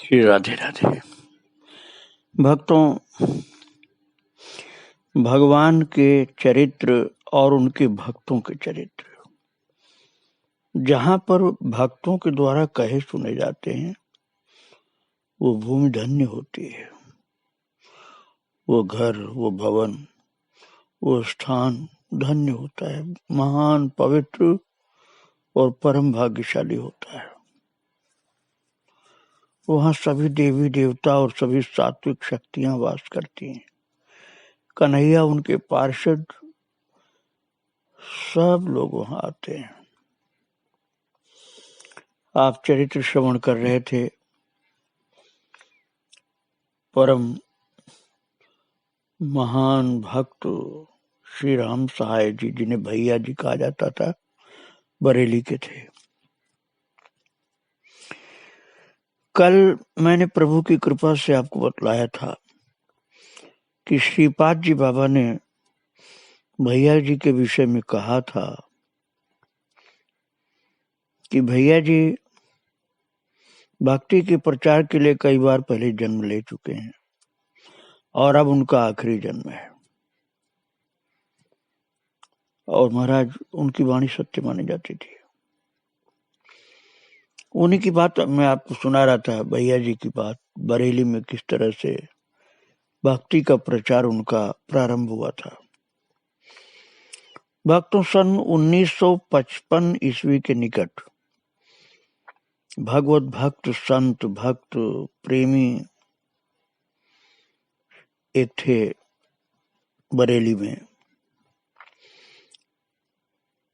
श्री राधे राधे। भक्तों, भगवान के चरित्र और उनके भक्तों के चरित्र जहाँ पर भक्तों के द्वारा कहे सुने जाते हैं वो भूमि धन्य होती है। वो घर, वो भवन, वो स्थान धन्य होता है, महान, पवित्र और परम भाग्यशाली होता है। वहाँ सभी देवी देवता और सभी सात्विक शक्तियां वास करती हैं। कन्हैया, उनके पार्षद, सब लोग वहां आते हैं। आप चरित्र श्रवण कर रहे थे परम महान भक्त श्री राम सहाय जी, जिन्हें भैया जी कहा जाता था, बरेली के थे। कल मैंने प्रभु की कृपा से आपको बतलाया था कि श्रीपाद जी बाबा ने भैया जी के विषय में कहा था कि भैया जी भक्ति के प्रचार के लिए कई बार पहले जन्म ले चुके हैं और अब उनका आखिरी जन्म है। और महाराज, उनकी वाणी सत्य मानी जाती थी। उन्हीं की बात मैं आपको सुना रहा था, भैया जी की बात, बरेली में किस तरह से भक्ति का प्रचार उनका प्रारंभ हुआ था। भक्तों, सन 1955 ईस्वी के निकट भगवत भक्त, संत भक्त, प्रेमी एक थे बरेली में,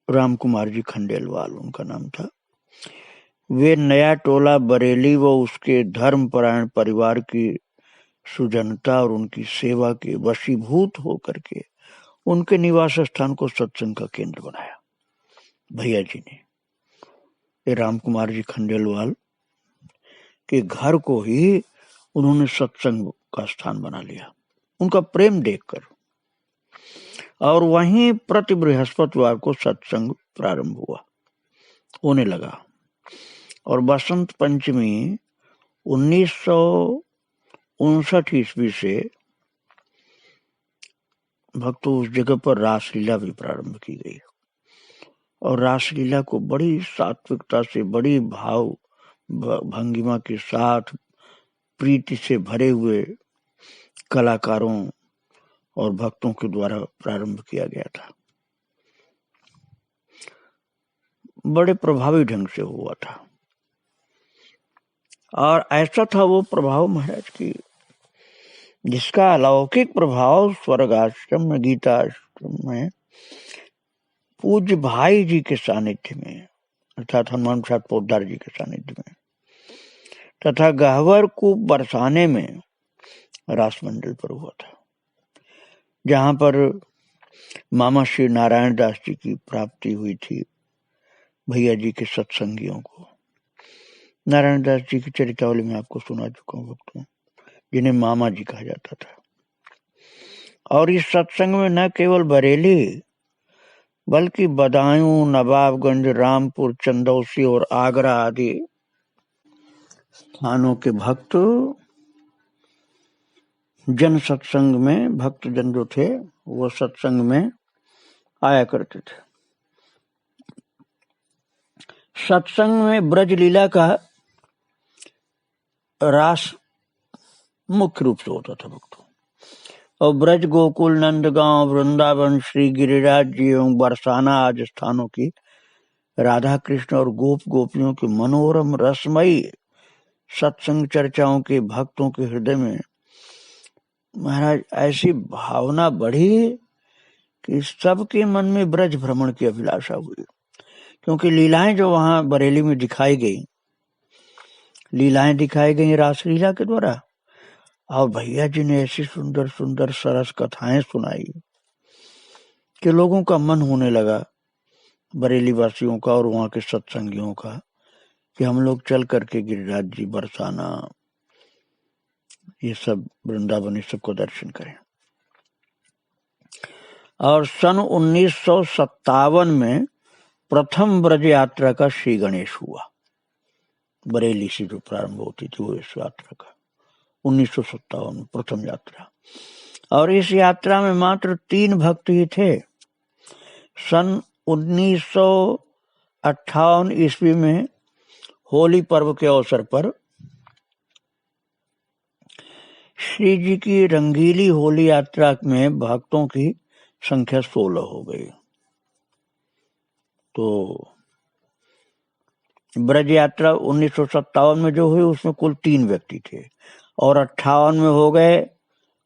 राम कुमार जी खंडेलवाल उनका नाम था। वे नया टोला बरेली व उसके धर्मपरायण परिवार की सुजनता और उनकी सेवा के वशीभूत होकर के उनके निवास स्थान को सत्संग का केंद्र बनाया। भैया जी ने ये राम कुमार जी खंडेलवाल के घर को ही उन्होंने सत्संग का स्थान बना लिया, उनका प्रेम देखकर। और वहीं प्रति बृहस्पतिवार को सत्संग प्रारंभ होने लगा। और बसंत पंचमी 1959 ईस्वी से भक्तों उस जगह पर रासलीला भी प्रारंभ की गई। और रासलीला को बड़ी सात्विकता से, बड़ी भाव भंगिमा के साथ, प्रीति से भरे हुए कलाकारों और भक्तों के द्वारा प्रारंभ किया गया था। बड़े प्रभावी ढंग से हुआ था। और ऐसा था वो प्रभाव महाराज की जिसका अलौकिक प्रभाव स्वर्ग आश्रम में, गीता आश्रम में पूज्य भाई जी के सानिध्य में, अर्थात हनुमान प्रसाद पोद्दार जी के सानिध्य में, तथा गहवर को बरसाने में रास मंडल पर हुआ था, जहां पर मामा श्री नारायण दास जी की प्राप्ति हुई थी भैया जी के सत्संगियों को। नारायण दास जी की चरितावली में आपको सुना चुका हूँ भक्तों, जिन्हें मामा जी कहा जाता था। और इस सत्संग में न केवल बरेली बल्कि बदायूं, नवाबगंज, रामपुर, चंदौसी और आगरा आदि स्थानों के भक्त जन सत्संग में, भक्त जन जो थे वो सत्संग में आया करते थे। सत्संग में ब्रज लीला का रास मुख्य रूप से होता था भक्तों। और ब्रज, गोकुल, नंदगांव, वृंदावन, श्री गिरिराज जी एवं बरसाना आदि स्थानों की राधा कृष्ण और गोप गोपियों की मनोरम रसमयी सत्संग चर्चाओं के भक्तों के हृदय में महाराज ऐसी भावना बढ़ी कि सबके मन में ब्रज भ्रमण की अभिलाषा हुई। क्योंकि लीलाएं जो वहां बरेली में दिखाई गई रासलीला के द्वारा। और भैया जी ने ऐसी सुंदर सुंदर सरस कथाएं सुनाई कि लोगों का मन होने लगा, बरेली वासियों का और वहां के सत्संगियों का, कि हम लोग चल करके गिरिराज जी, बरसाना, ये सब वृंदावन, ये सबको दर्शन करें। और सन 1957 में प्रथम ब्रज यात्रा का श्री गणेश हुआ बरेली से जो प्रारंभ होती थी वो इस यात्रा का 1957 में प्रथम यात्रा। और इस यात्रा में मात्र 3 भक्त ही थे। सन 1958 ईस्वी में होली पर्व के अवसर पर श्री जी की रंगीली होली यात्रा में भक्तों की संख्या 16 हो गई। तो ब्रज यात्रा 1957 में जो हुई उसमें कुल 3 व्यक्ति थे और 58 में हो गए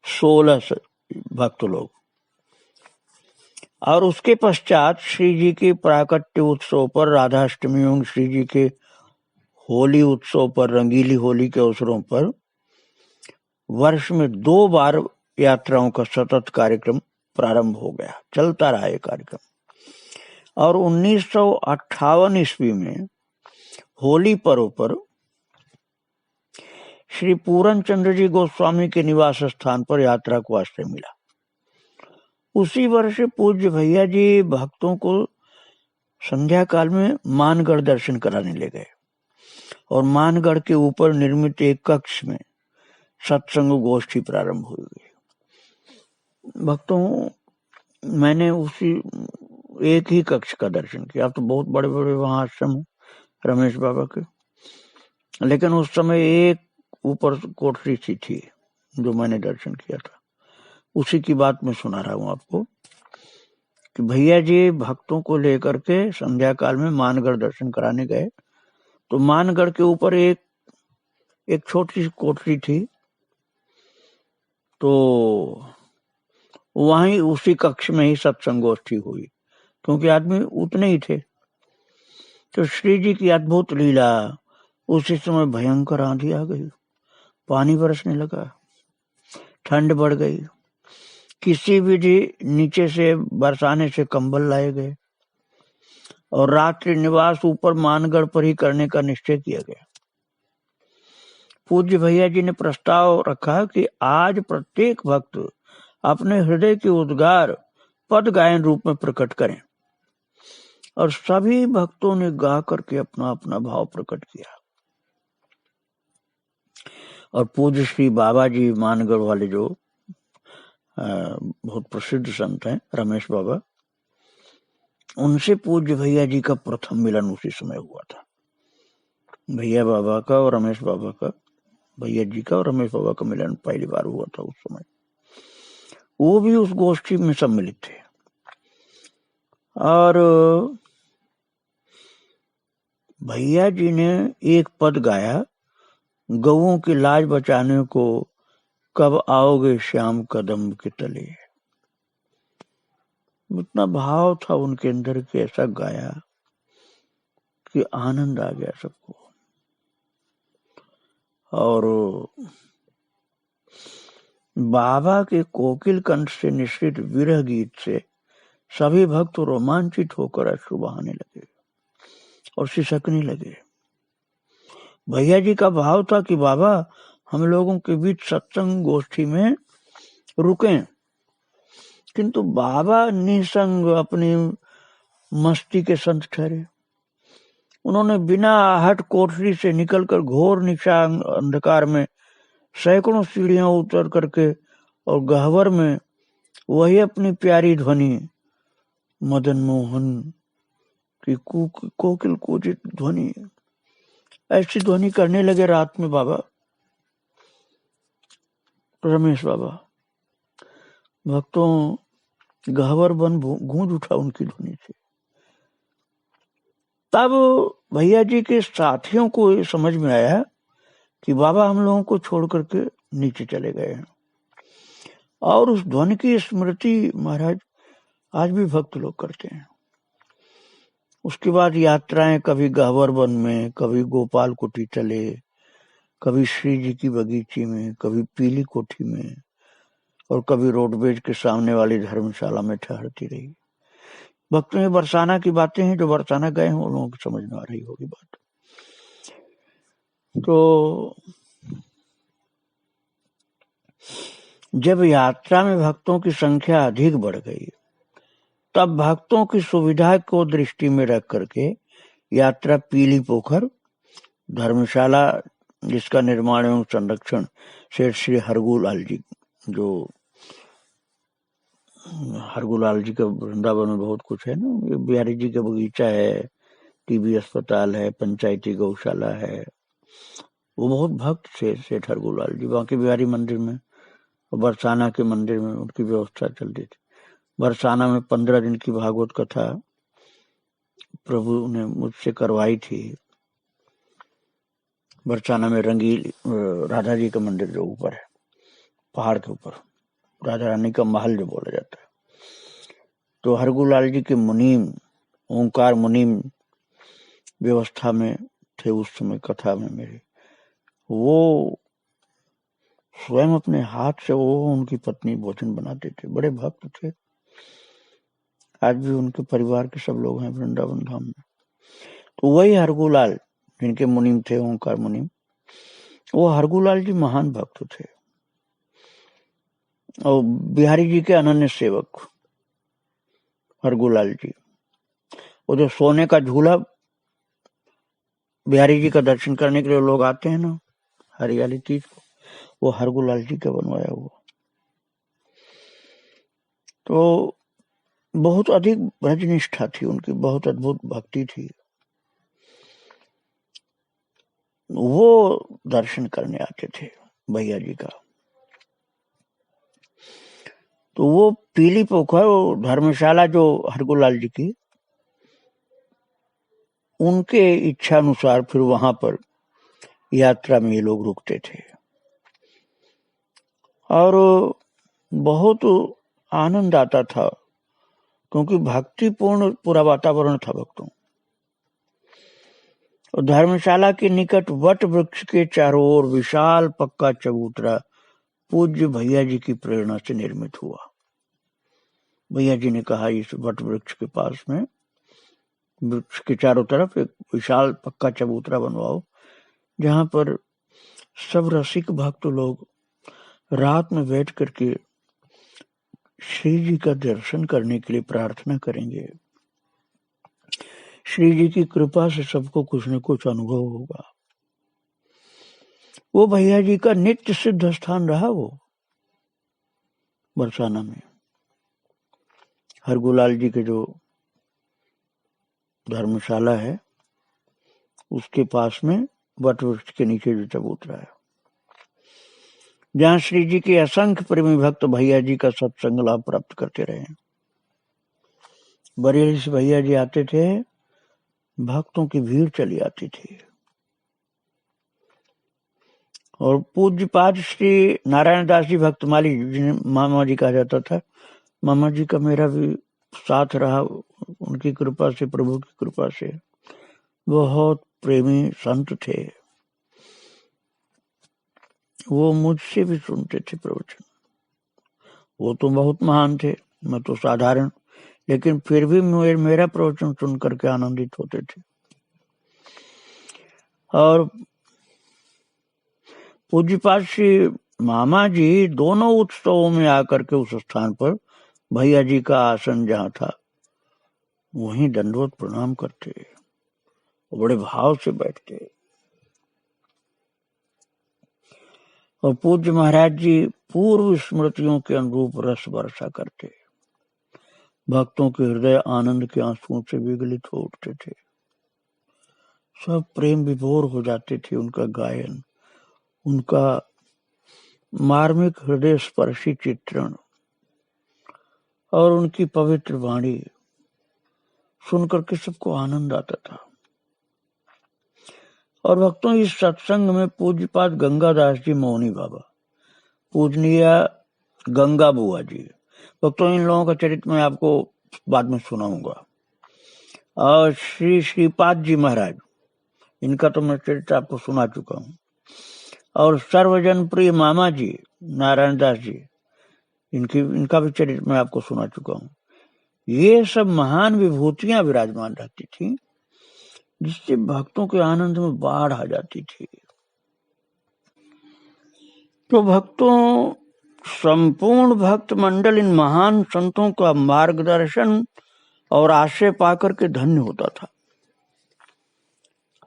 16 भक्त लोग। और उसके पश्चात श्री जी के प्राकट्य उत्सव पर, राधाष्टमी एवं श्री जी के होली उत्सव पर, रंगीली होली के अवसरों पर वर्ष में 2 बार यात्राओं का सतत कार्यक्रम प्रारंभ हो गया, चलता रहा ये कार्यक्रम। और 1958 ईस्वी में होली पर्व पर श्री पूरन चंद्र जी गोस्वामी के निवास स्थान पर यात्रा को आश्रय मिला। उसी वर्ष पूज्य भैया जी भक्तों को संध्या काल में मानगढ़ दर्शन कराने ले गए और मानगढ़ के ऊपर निर्मित एक कक्ष में सत्संग गोष्ठी प्रारंभ हुई। भक्तों, मैंने उसी एक ही कक्ष का दर्शन किया। अब तो बहुत बड़े बड़े वहां आश्रम है रमेश बाबा के, लेकिन उस समय एक ऊपर कोठरी सी थी जो मैंने दर्शन किया था। उसी की बात मैं सुना रहा हूं आपको कि भैया जी भक्तों को लेकर के संध्या काल में मानगढ़ दर्शन कराने गए। तो मानगढ़ के ऊपर एक छोटी सी कोठरी थी, तो वहीं उसी कक्ष में ही सत्संग गोष्ठी हुई, क्योंकि आदमी उतने ही थे। तो श्री जी की अद्भुत लीला, उसी समय भयंकर आंधी आ गई, पानी बरसने लगा, ठंड बढ़ गई। किसी विधि नीचे से बरसाने से कंबल लाए गए और रात्रि निवास ऊपर मानगढ़ पर ही करने का निश्चय किया गया। पूज्य भैया जी ने प्रस्ताव रखा कि आज प्रत्येक भक्त अपने हृदय के उद्गार पद गायन रूप में प्रकट करें, और सभी भक्तों ने गा करके अपना अपना भाव प्रकट किया। और पूज्य श्री बाबा जी मानगढ़ वाले जो बहुत प्रसिद्ध संत हैं रमेश बाबा, उनसे पूज्य भैया जी का प्रथम मिलन उसी समय हुआ था। भैया बाबा का और रमेश बाबा का, भैया जी का और रमेश बाबा का मिलन पहली बार हुआ था उस समय। वो भी उस गोष्ठी में सम्मिलित थे। और भैया जी ने एक पद गाया, गौओं की लाज बचाने को कब आओगे श्याम कदम के तले। इतना भाव था उनके अंदर कि ऐसा गाया कि आनंद आ गया सबको। और बाबा के कोकिल कंठ से निश्चित विरह गीत से सभी भक्त रोमांचित होकर अश्रु बहाने लगे और सिसकने लगे। भैया जी का भाव था कि बाबा हम लोगों के बीच सत्संग गोष्ठी में रुकें, किंतु बाबा निसंग अपनी मस्ती के संत ठहरे। उन्होंने बिना आहट कोठरी से निकलकर घोर निशा अंधकार में सैकड़ों सीढ़ियां उतर करके और गहवर में वही अपनी प्यारी ध्वनि मदन मोहन की कोकिल कूजित ध्वनि, ऐसी ध्वनि करने लगे रात में बाबा रमेश बाबा। भक्तों, गहवर बन गूंज उठा उनकी ध्वनि से। तब भैया जी के साथियों को समझ में आया कि बाबा हम लोगों को छोड़ करके नीचे चले गए हैं। और उस ध्वनि की स्मृति महाराज आज भी भक्त लोग करते हैं। उसके बाद यात्राएं कभी गहवर वन में, कभी गोपाल कुटी चले, कभी श्री जी की बगीचे में, कभी पीली कोठी में, और कभी रोडवेज के सामने वाली धर्मशाला में ठहरती रही। भक्तों, ये बरसाना की बातें हैं, जो बरसाना गए हैं उन लोगों को समझ में आ रही होगी बात। तो जब यात्रा में भक्तों की संख्या अधिक बढ़ गई, तब भक्तों की सुविधा को दृष्टि में रख करके यात्रा पीली पोखर धर्मशाला जिसका निर्माण एवं संरक्षण सेठ श्री हरगोलाल जी, जो हरगोलाल जी का वृंदावन में बहुत कुछ है ना, बिहारी जी का बगीचा है, टीबी अस्पताल है, पंचायती गौशाला है। वो बहुत भक्त थे सेठ हरगोलाल जी। बांके बिहारी मंदिर में और बरसाना के मंदिर में उनकी व्यवस्था चलती थी। बरसाना में 15 दिन की भागवत कथा प्रभु ने मुझसे करवाई थी। बरसाना में रंगीली राधा जी का मंदिर जो ऊपर है पहाड़ के ऊपर, राधा रानी का महल जो बोला जाता है, तो हरगोलाल जी के मुनीम, ओंकार मुनीम व्यवस्था में थे उस समय कथा में मेरी। वो स्वयं अपने हाथ से वो उनकी पत्नी भोजन बनाते थे, बड़े भक्त थे। आज भी उनके परिवार के सब लोग हैं वृंदावन धाम में। तो वही हरगोलाल जिनके मुनीम थे ओंकार मुनीम, वो हरगोलाल जी महान भक्त थे और बिहारी जी के अनन्य सेवक हरगोलाल जी। वो जो सोने का झूला बिहारी जी का दर्शन करने के लिए लोग आते हैं ना, हरियाली तीज को, वो हरगोलाल जी का बनवाया हुआ। तो बहुत अधिक ब्रजनिष्ठा थी उनकी, बहुत अद्भुत भक्ति थी। वो दर्शन करने आते थे भैया जी का। तो वो पीली पोखर, वो धर्मशाला जो हरगोलाल जी की, उनके इच्छा अनुसार फिर वहां पर यात्रा में ये लोग रुकते थे और बहुत आनंद आता था क्योंकि भक्तिपूर्ण पूरा वातावरण था भक्तों। और धर्मशाला के निकट वट वृक्ष के चारों ओर विशाल पक्का चबूतरा पूज्य भैया जी की प्रेरणा से निर्मित हुआ। भैया जी ने कहा इस वट वृक्ष के पास में, वृक्ष के चारों तरफ एक विशाल पक्का चबूतरा बनवाओ जहां पर सब रसिक भक्त लोग रात में बैठ करके श्री जी का दर्शन करने के लिए प्रार्थना करेंगे। श्री जी की कृपा से सबको कुछ न कुछ अनुभव होगा। वो भैया जी का नित्य सिद्ध स्थान रहा वो बरसाना में। हरगोलाल जी के जो धर्मशाला है उसके पास में वट वृक्ष के नीचे जो चबूतरा है, जहां श्री जी के असंख्य प्रेमी भक्त भैया जी का सत्संग लाभ प्राप्त करते रहे। बरेली से भैया जी आते थे, भक्तों की भीड़ चली आती थी। और पूज्यपाद श्री नारायण दास जी भक्तमाली, जिन्हें मामा जी कहा जाता था, मामा जी का मेरा भी साथ रहा उनकी कृपा से, प्रभु की कृपा से। बहुत प्रेमी संत थे वो, मुझसे भी सुनते थे प्रवचन। वो तो बहुत महान थे, मैं तो साधारण, लेकिन फिर भी मेरा प्रवचन सुन करके आनंदित होते थे। और पूज्यपाद श्री मामा जी दोनों उत्सवों में आकर के उस स्थान पर भैया जी का आसन जहां था वहीं दंडवत प्रणाम करते, बड़े भाव से बैठते। और पूज्य महाराज जी पूर्व स्मृतियों के अनुरूप रस वर्षा करते, भक्तों के हृदय आनंद के आंसुओं से विगलित हो उठते थे, सब प्रेम विभोर हो जाते थे। उनका गायन, उनका मार्मिक हृदय स्पर्शी चित्रण और उनकी पवित्र वाणी सुनकर के सबको आनंद आता था। और भक्तों इस सत्संग में पूज्यपाद गंगादास जी मौनी बाबा, पूजनीय गंगा बुआ जी, भक्तों इन लोगों का चरित्र मैं आपको बाद में सुनाऊंगा। और श्री श्रीपाद जी महाराज, इनका तो मैं चरित्र आपको सुना चुका हूँ। और सर्वजन प्रिय मामा जी नारायण दास जी, इनका भी चरित्र मैं आपको सुना चुका हूँ। ये सब महान विभूतियां विराजमान रहती थी जिससे भक्तों के आनंद में बाढ़ आ जाती थी। तो भक्तों, संपूर्ण भक्त मंडल इन महान संतों का मार्गदर्शन और आश्रय पाकर के धन्य होता था।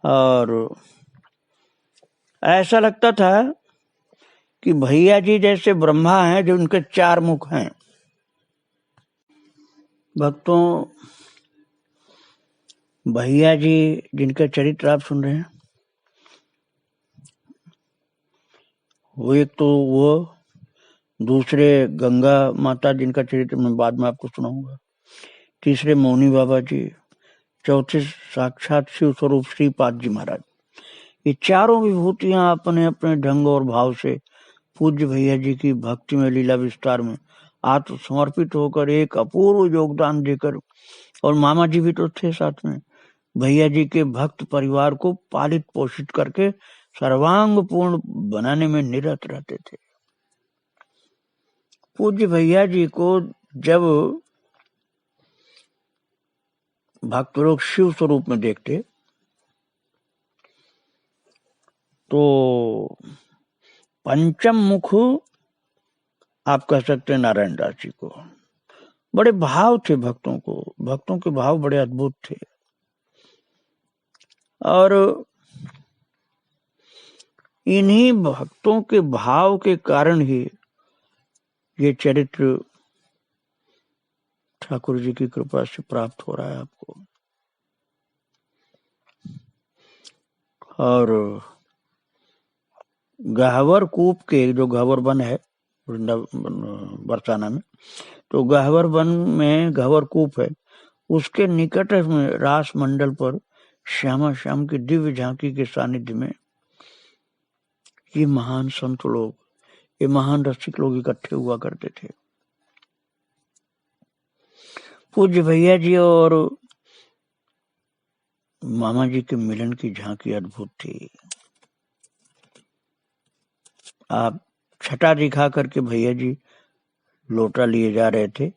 और ऐसा लगता था कि भैया जी जैसे ब्रह्मा हैं जो उनके 4 मुख हैं। भक्तों, भैया जी जिनका चरित्र आप सुन रहे हैं, वो एक तो वो, दूसरे गंगा माता जिनका चरित्र मैं बाद में आपको सुनाऊंगा, तीसरे मौनी बाबा जी, चौथे साक्षात शिव स्वरूप श्रीपाद जी महाराज। ये चारों विभूतियां अपने अपने ढंग और भाव से पूज्य भैया जी की भक्ति में लीला विस्तार में आत्मसमर्पित होकर एक अपूर्व योगदान देकर, और मामा जी भी तो थे साथ में, भैया जी के भक्त परिवार को पालित पोषित करके सर्वांग पूर्ण बनाने में निरत रहते थे। पूज्य भैया जी को जब भक्त लोग शिव स्वरूप में देखते तो पंचम मुख आप कह सकते हैं नारायण दास जी को। बड़े भाव थे भक्तों को, भक्तों के भाव बड़े अद्भुत थे। और इन्हीं भक्तों के भाव के कारण ही ये चरित्र ठाकुर जी की कृपा से प्राप्त हो रहा है आपको। और गहवर कूप के जो गहवर वन है बरसाना में, तो गहवर वन में गहवर कूप है, उसके निकट में रास मंडल पर श्यामा श्याम की दिव्य झांकी के सानिध्य में ये महान संत लोग, ये महान रसिक लोग इकट्ठे हुआ करते थे। पूज्य भैया जी और मामा जी के मिलन की झांकी अद्भुत थी। आप छटा दिखा करके भैया जी लोटा लिए जा रहे थे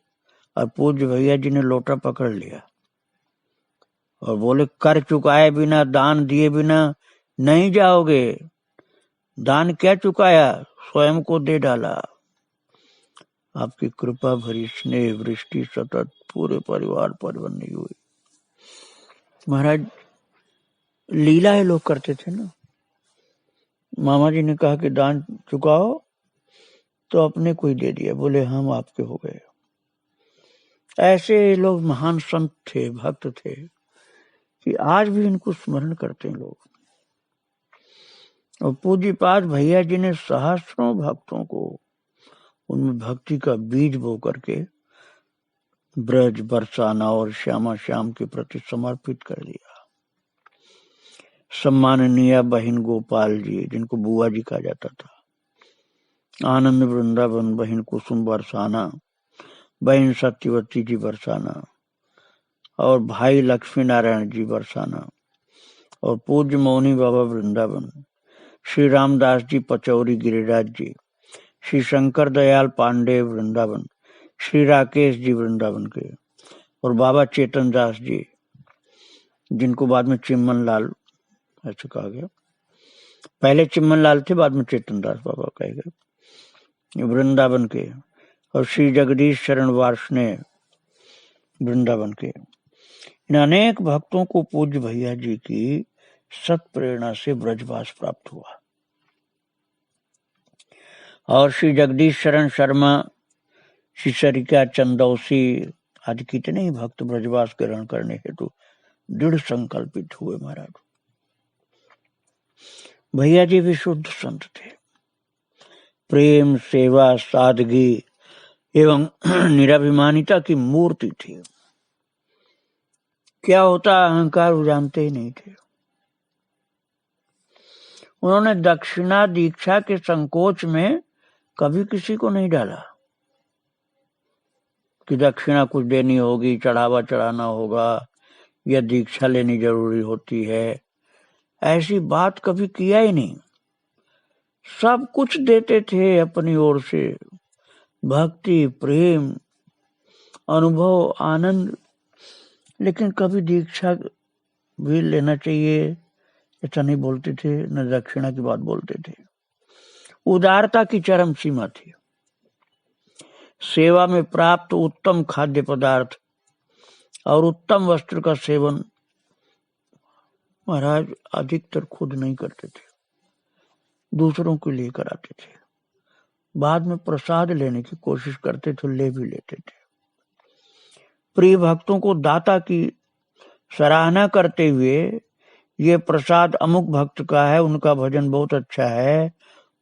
और पूज्य भैया जी ने लोटा पकड़ लिया और बोले, कर चुकाए बिना, दान दिए बिना नहीं जाओगे। दान क्या चुकाया, स्वयं को दे डाला। आपकी कृपा भरी स्नेह वृष्टि सतत पूरे परिवार पर बनी हुई। महाराज लीला ये लोग करते थे ना। मामा जी ने कहा कि दान चुकाओ, तो अपने को ही दे दिया, बोले हम आपके हो गए। ऐसे लोग महान संत थे, भक्त थे कि आज भी इनको स्मरण करते हैं लोग। और पूज्यपाद भैया जी ने सहस्रों भक्तों को उनमें भक्ति का बीज बो करके ब्रज, बरसाना और श्यामा श्याम के प्रति समर्पित कर दिया। सम्माननीय बहन गोपाल जी, जिनको बुआ जी कहा जाता था, आनंद वृंदावन बहन कुसुम बरसाना, बहन सत्यवती जी बरसाना, और भाई लक्ष्मी नारायण जी बरसाना, और पूज्य मौनी बाबा वृंदावन, श्री रामदास जी पचौरी गिरिराज जी, श्री शंकर दयाल पांडे वृंदावन, श्री राकेश जी वृंदावन के, और बाबा चेतन दास जी, जिनको बाद में चिम्मन लाल ऐसे कहा गया। पहले चिम्मन लाल थे, बाद में चेतन दास बाबा कहे गए, वृंदावन के, और श्री जगदीश शरण वार्ष्णेय वृंदावन के। इन अनेक भक्तों को पूज्य भैया जी की सत प्रेरणा से ब्रजवास प्राप्त हुआ। और श्री जगदीश शरण शर्मा, श्री सरिका चंदौसी आदि कितने ही भक्त ब्रजवास ग्रहण करने हेतु दृढ़ संकल्पित हुए। महाराज भैया जी भी शुद्ध संत थे, प्रेम, सेवा, सादगी एवं निराभिमानिता की मूर्ति थी। क्या होता अहंकार वो जानते ही नहीं थे। उन्होंने दक्षिणा दीक्षा के संकोच में कभी किसी को नहीं डाला कि दक्षिणा कुछ देनी होगी, चढ़ावा चढ़ाना होगा, या दीक्षा लेनी जरूरी होती है, ऐसी बात कभी किया ही नहीं। सब कुछ देते थे अपनी ओर से, भक्ति, प्रेम, अनुभव, आनंद, लेकिन कभी दीक्षा भी लेना चाहिए ऐसा नहीं बोलते थे, न दक्षिणा की बात बोलते थे। उदारता की चरम सीमा थी। सेवा में प्राप्त उत्तम खाद्य पदार्थ और उत्तम वस्त्र का सेवन महाराज अधिकतर खुद नहीं करते थे, दूसरों के लिए कराते थे। बाद में प्रसाद लेने की कोशिश करते थे, ले भी लेते थे। प्रिय भक्तों को दाता की सराहना करते हुए, ये प्रसाद अमुक भक्त का है, उनका भजन बहुत अच्छा है,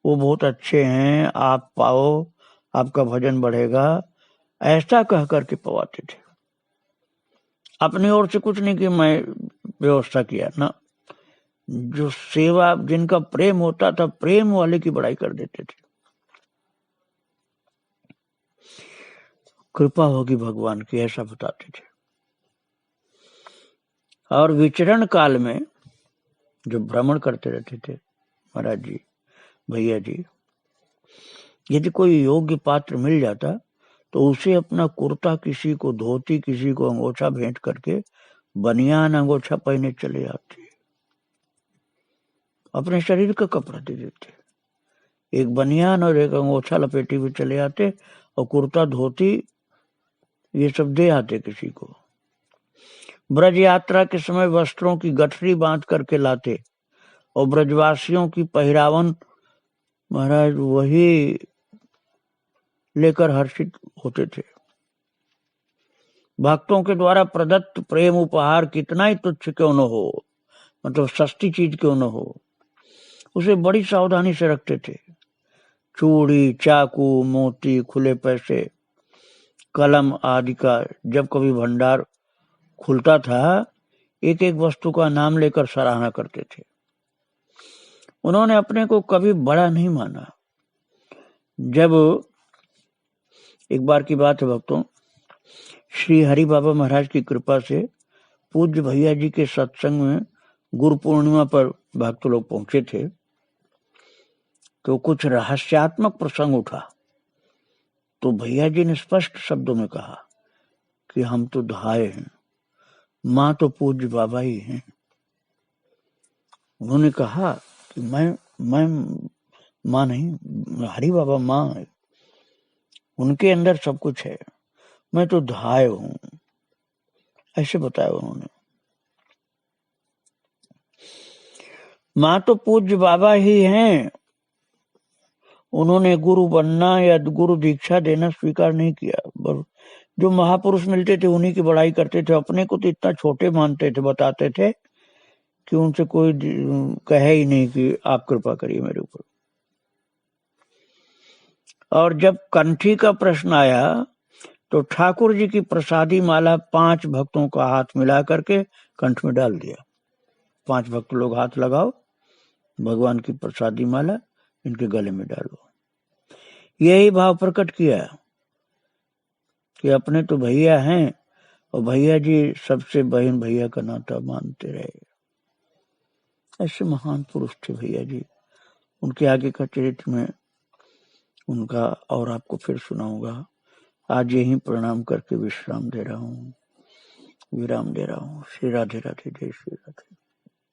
वो बहुत अच्छे हैं, आप पाओ, आपका भजन बढ़ेगा, ऐसा कह करके पवाते थे। अपनी ओर से कुछ नहीं कि मैं व्यवस्था किया ना, जो सेवा, जिनका प्रेम होता था, प्रेम वाले की बड़ाई कर देते थे। कृपा होगी भगवान की, ऐसा बताते थे। और विचरण काल में जो भ्रमण करते रहते थे महाराज जी, भैया जी, यदि कोई योग्य पात्र मिल जाता तो उसे अपना कुर्ता, किसी को धोती, किसी को अंगोछा भेंट करके बनियान अंगोछा पहने चले आते, अपने शरीर का कपड़ा दे देते, एक बनियान और एक अंगोछा लपेटे हुए चले आते, और कुर्ता धोती ये सब दे आते किसी को। ब्रज यात्रा के समय वस्त्रों की गठरी बांध करके लाते, और ब्रजवासियों की पहरावन महाराज वही लेकर हर्षित होते थे। भक्तों के द्वारा प्रदत्त प्रेम उपहार कितना ही तुच्छ क्यों न हो, मतलब सस्ती चीज क्यों न हो, उसे बड़ी सावधानी से रखते थे। चूड़ी, चाकू, मोती, खुले पैसे, कलम आदि का जब कभी भंडार खुलता था, एक एक वस्तु का नाम लेकर सराहना करते थे। उन्होंने अपने को कभी बड़ा नहीं माना। जब एक बार की बात है भक्तों, श्री हरि बाबा महाराज की कृपा से पूज्य भैया जी के सत्संग में गुरु पूर्णिमा पर भक्त लोग पहुंचे थे, तो कुछ रहस्यात्मक प्रसंग उठा। तो भैया जी ने स्पष्ट शब्दों में कहा कि हम तो धाये हैं, माँ तो पूज्य बाबा ही हैं। उन्होंने कहा कि मैं माँ नहीं, हरि बाबा माँ है, उनके अंदर सब कुछ है, मैं तो धाय हूं, ऐसे बताया उन्होंने। माँ तो पूज्य बाबा ही हैं, उन्होंने गुरु बनना या गुरु दीक्षा देना स्वीकार नहीं किया। जो महापुरुष मिलते थे उन्हीं की बड़ाई करते थे, अपने को तो इतना छोटे मानते थे, बताते थे कि उनसे कोई कहे ही नहीं कि आप कृपा करिए मेरे ऊपर। और जब कंठी का प्रश्न आया तो ठाकुर जी की प्रसादी माला 5 भक्तों का हाथ मिला करके कंठ में डाल दिया। 5 भक्त लोग हाथ लगाओ, भगवान की प्रसादी माला इनके गले में डालो। यही भाव प्रकट किया कि अपने तो भैया हैं, और भैया जी सबसे बहन भैया का नाता मानते रहे। ऐसे महान पुरुष थे भैया जी। उनके आगे का चरित्र में उनका और आपको फिर सुनाऊंगा। आज यही प्रणाम करके विश्राम दे रहा हूँ, विराम दे रहा हूँ। श्री राधे राधे, जय श्री राधे।